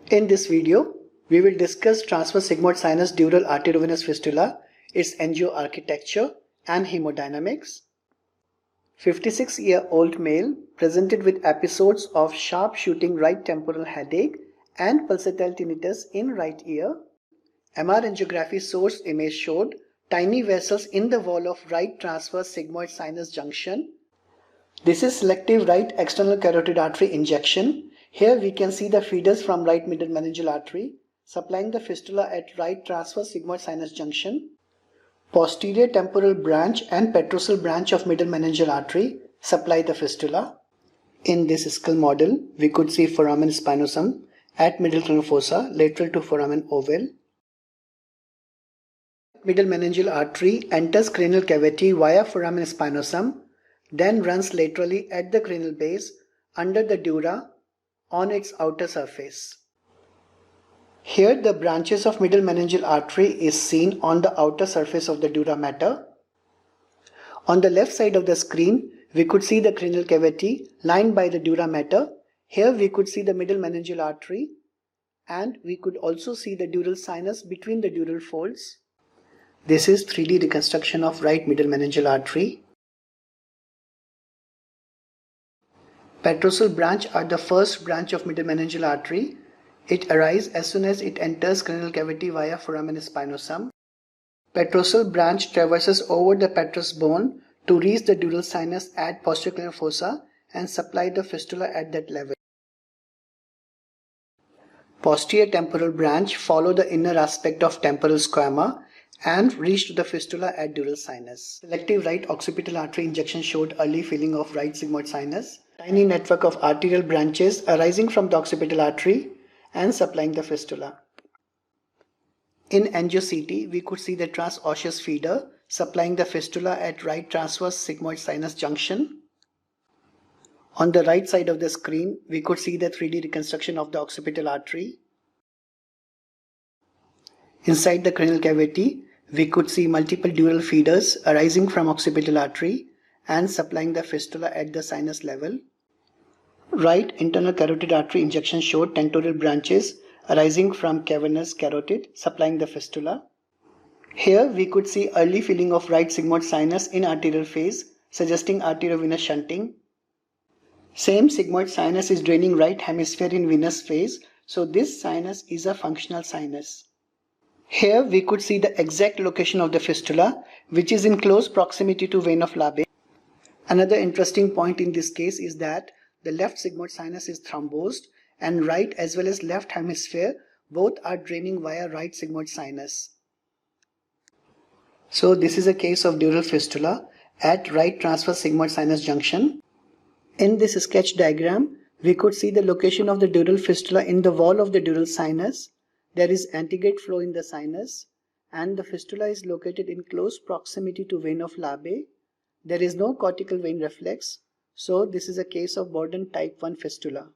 In this video, we will discuss Transverse-Sigmoid Sinus Dural Arteriovenous Fistula, its angioarchitecture and hemodynamics. 56-year-old male presented with episodes of sharp shooting right temporal headache and pulsatile tinnitus in right ear. MR angiography source image showed tiny vessels in the wall of right transverse sigmoid sinus junction. This is selective right external carotid artery injection. Here we can see the feeders from right middle meningeal artery supplying the fistula at right transverse sigmoid sinus junction. Posterior temporal branch and petrosal branch of middle meningeal artery supply the fistula. In this skull model, we could see foramen spinosum at middle cranial fossa lateral to foramen ovale. Middle meningeal artery enters cranial cavity via foramen spinosum, then runs laterally at the cranial base under the dura on its outer surface. Here the branches of middle meningeal artery is seen on the outer surface of the dura mater. On the left side of the screen, we could see the cranial cavity lined by the dura mater. Here we could see the middle meningeal artery and we could also see the dural sinus between the dural folds. This is 3D reconstruction of right middle meningeal artery. Petrosal branch are the first branch of middle meningeal artery. It arises as soon as it enters cranial cavity via foramen spinosum. Petrosal branch traverses over the petrous bone to reach the dural sinus at posterior cranial fossa and supply the fistula at that level. Posterior temporal branch follow the inner aspect of temporal squama and reach to the fistula at dural sinus. Selective right occipital artery injection showed early filling of right sigmoid sinus. Tiny network of arterial branches arising from the occipital artery and supplying the fistula. In angio-CT, we could see the transosseous feeder supplying the fistula at right transverse sigmoid sinus junction. On the right side of the screen, we could see the 3D reconstruction of the occipital artery. Inside the cranial cavity, we could see multiple dural feeders arising from occipital artery and supplying the fistula at the sinus level. Right internal carotid artery injection showed tentorial branches arising from cavernous carotid supplying the fistula. Here we could see early filling of right sigmoid sinus in arterial phase suggesting arteriovenous shunting. Same sigmoid sinus is draining right hemisphere in venous phase, so this sinus is a functional sinus. Here we could see the exact location of the fistula, which is in close proximity to vein of Labe. Another interesting point in this case is that the left sigmoid sinus is thrombosed and right as well as left hemisphere both are draining via right sigmoid sinus. So this is a case of dural fistula at right transverse sigmoid sinus junction. In this sketch diagram, we could see the location of the dural fistula in the wall of the dural sinus. There is antegrade flow in the sinus and the fistula is located in close proximity to vein of Labe. There is no cortical vein reflex, so this is a case of Borden type 1 fistula.